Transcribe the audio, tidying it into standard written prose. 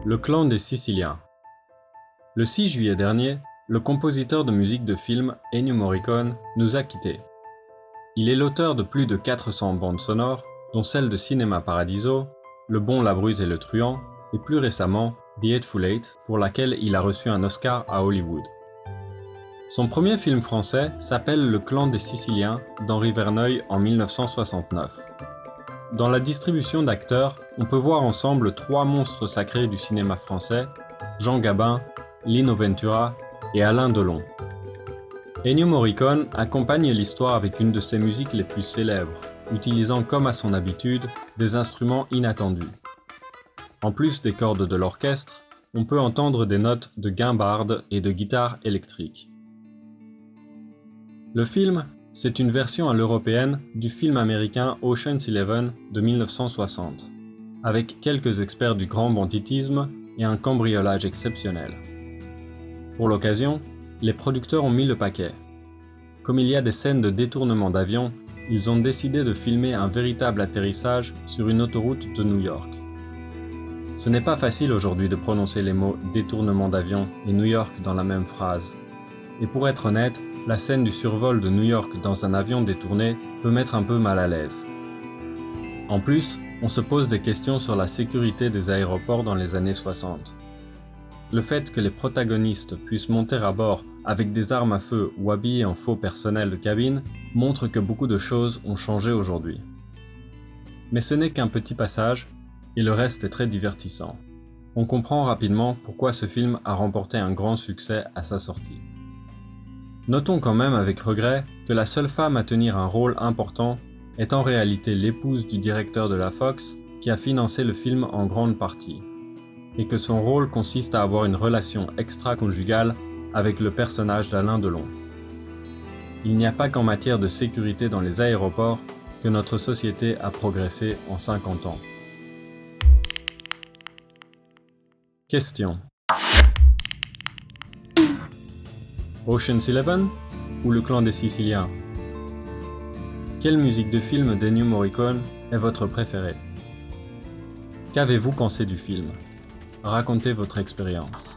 Le clan des Siciliens. Le 6 juillet dernier, le compositeur de musique de film Ennio Morricone nous a quittés. Il est l'auteur de plus de 400 bandes sonores, dont celle de Cinema Paradiso, Le Bon, la Brute et le Truand, et plus récemment The Hateful Eight, pour laquelle il a reçu un Oscar à Hollywood. Son premier film français s'appelle Le clan des Siciliens d'Henri Verneuil en 1969. Dans la distribution d'acteurs, on peut voir ensemble 3 monstres sacrés du cinéma français, Jean Gabin, Lino Ventura et Alain Delon. Ennio Morricone accompagne l'histoire avec une de ses musiques les plus célèbres, utilisant comme à son habitude des instruments inattendus. En plus des cordes de l'orchestre, on peut entendre des notes de guimbarde et de guitare électrique. Le film, c'est une version à l'européenne du film américain Ocean's 11 de 1960, avec quelques experts du grand banditisme et un cambriolage exceptionnel. Pour l'occasion, les producteurs ont mis le paquet. Comme il y a des scènes de détournement d'avion, ils ont décidé de filmer un véritable atterrissage sur une autoroute de New York. Ce n'est pas facile aujourd'hui de prononcer les mots détournement d'avion et New York dans la même phrase. Et pour être honnête, la scène du survol de New York dans un avion détourné peut mettre un peu mal à l'aise. En plus, on se pose des questions sur la sécurité des aéroports dans les années 60. Le fait que les protagonistes puissent monter à bord avec des armes à feu ou habillés en faux personnel de cabine montre que beaucoup de choses ont changé aujourd'hui. Mais ce n'est qu'un petit passage, et le reste est très divertissant. On comprend rapidement pourquoi ce film a remporté un grand succès à sa sortie. Notons quand même avec regret que la seule femme à tenir un rôle important est en réalité l'épouse du directeur de la Fox qui a financé le film en grande partie, et que son rôle consiste à avoir une relation extra-conjugale avec le personnage d'Alain Delon. Il n'y a pas qu'en matière de sécurité dans les aéroports que notre société a progressé en 50 ans. Question. Ocean's 11 ou Le clan des Siciliens? Quelle musique de film d'Ennio Morricone est votre préférée? Qu'avez-vous pensé du film? Racontez votre expérience.